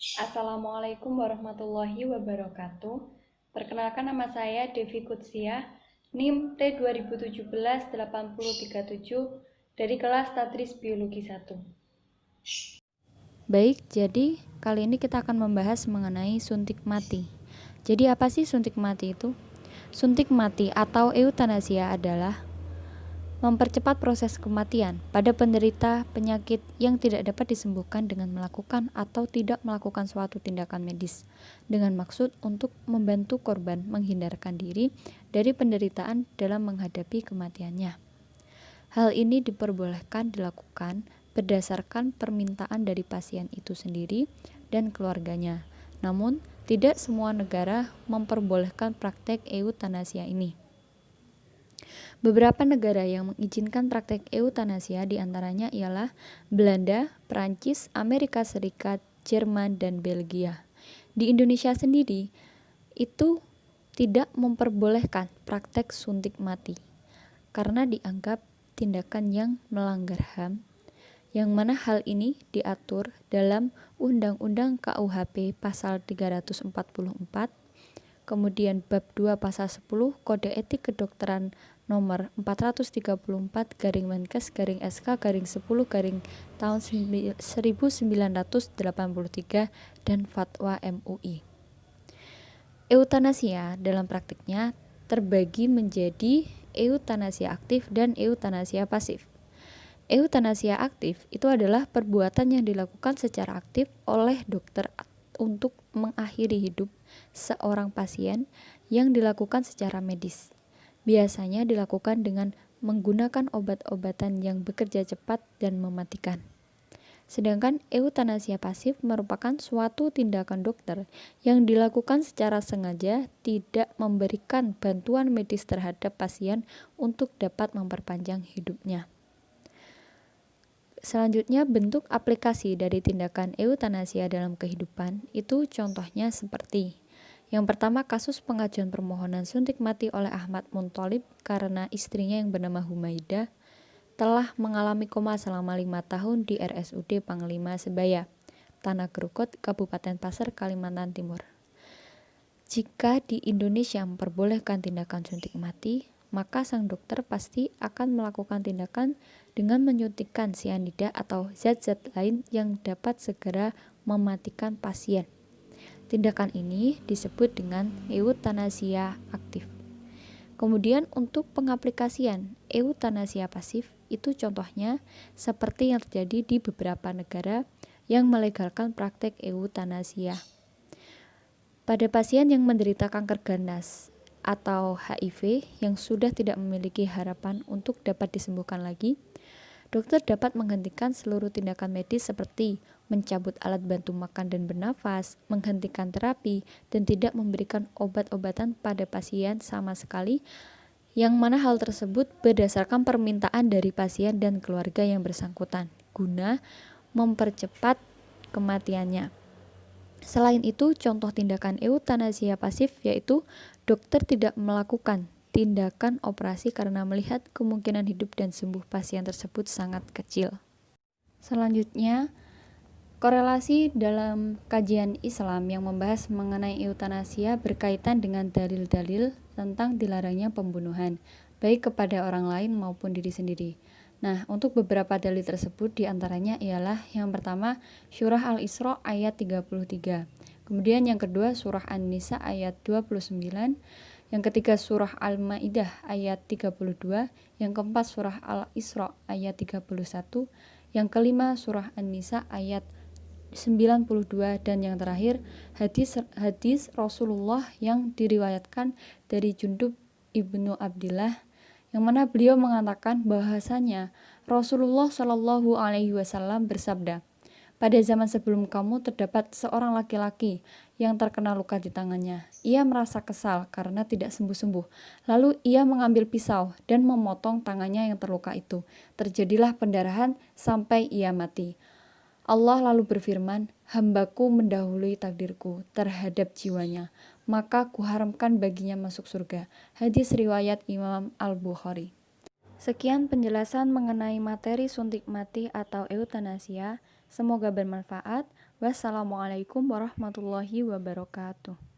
Assalamualaikum warahmatullahi wabarakatuh. Perkenalkan, nama saya Devi Kutsia, NIM T2017-8037 dari kelas Tadris Biologi 1. Baik, jadi kali ini kita akan membahas mengenai suntik mati. Jadi apa sih suntik mati itu? Suntik mati atau eutanasia adalah mempercepat proses kematian pada penderita penyakit yang tidak dapat disembuhkan dengan melakukan atau tidak melakukan suatu tindakan medis dengan maksud untuk membantu korban menghindarkan diri dari penderitaan dalam menghadapi kematiannya. Hal ini diperbolehkan dilakukan berdasarkan permintaan dari pasien itu sendiri dan keluarganya. Namun, tidak semua negara memperbolehkan praktek eutanasia ini. Beberapa negara yang mengizinkan praktek eutanasia diantaranya ialah Belanda, Perancis, Amerika Serikat, Jerman, dan Belgia. Di Indonesia sendiri, itu tidak memperbolehkan praktek suntik mati karena dianggap tindakan yang melanggar HAM, yang mana hal ini diatur dalam Undang-Undang KUHP pasal 344, kemudian bab 2 pasal 10 Kode Etik Kedokteran nomor 434-Menkes-SK-10 tahun 1983 dan Fatwa MUI. Eutanasia dalam praktiknya terbagi menjadi eutanasia aktif dan eutanasia pasif. Eutanasia aktif itu adalah perbuatan yang dilakukan secara aktif oleh dokter untuk mengakhiri hidup seorang pasien yang dilakukan secara medis. Biasanya dilakukan dengan menggunakan obat-obatan yang bekerja cepat dan mematikan. Sedangkan eutanasia pasif merupakan suatu tindakan dokter yang dilakukan secara sengaja tidak memberikan bantuan medis terhadap pasien untuk dapat memperpanjang hidupnya. Selanjutnya, bentuk aplikasi dari tindakan eutanasia dalam kehidupan itu contohnya seperti: yang pertama, kasus pengajuan permohonan suntik mati oleh Ahmad Muntholib karena istrinya yang bernama Humaidah telah mengalami koma selama 5 tahun di RSUD Panglima Sebaya, Tanah Grukut, Kabupaten Pasir, Kalimantan Timur. Jika di Indonesia memperbolehkan tindakan suntik mati, maka sang dokter pasti akan melakukan tindakan dengan menyuntikkan sianida atau zat-zat lain yang dapat segera mematikan pasien. Tindakan ini disebut dengan eutanasia aktif. Kemudian untuk pengaplikasian eutanasia pasif itu contohnya seperti yang terjadi di beberapa negara yang melegalkan praktek eutanasia. Pada pasien yang menderita kanker ganas atau HIV yang sudah tidak memiliki harapan untuk dapat disembuhkan lagi, dokter dapat menghentikan seluruh tindakan medis seperti mencabut alat bantu makan dan bernafas, menghentikan terapi, dan tidak memberikan obat-obatan pada pasien sama sekali, yang mana hal tersebut berdasarkan permintaan dari pasien dan keluarga yang bersangkutan, guna mempercepat kematiannya. Selain itu, contoh tindakan eutanasia pasif yaitu dokter tidak melakukan tindakan operasi karena melihat kemungkinan hidup dan sembuh pasien tersebut sangat kecil. Selanjutnya, korelasi dalam kajian Islam yang membahas mengenai eutanasia berkaitan dengan dalil-dalil tentang dilarangnya pembunuhan, baik kepada orang lain maupun diri sendiri. Nah, untuk beberapa dalil tersebut diantaranya ialah yang pertama, Surah Al-Isra ayat 33. Kemudian yang kedua, Surah An-Nisa ayat 29. Yang ketiga, Surah Al-Ma'idah ayat 32. Yang keempat, Surah Al-Isra ayat 31. Yang kelima, Surah An-Nisa ayat 92. Dan yang terakhir, hadis Rasulullah yang diriwayatkan dari Jundub ibnu Abdillah, yang mana beliau mengatakan bahwasanya Rasulullah Shallallahu Alaihi Wasallam bersabda, pada zaman sebelum kamu terdapat seorang laki-laki yang terkena luka di tangannya. Ia merasa kesal karena tidak sembuh-sembuh. Lalu ia mengambil pisau dan memotong tangannya yang terluka itu. Terjadilah pendarahan sampai ia mati. Allah lalu berfirman, hambaku mendahului takdirku terhadap jiwanya, maka kuharamkan baginya masuk surga. Hadis riwayat Imam Al-Bukhari. Sekian penjelasan mengenai materi suntik mati atau eutanasia. Semoga bermanfaat. Wassalamualaikum warahmatullahi wabarakatuh.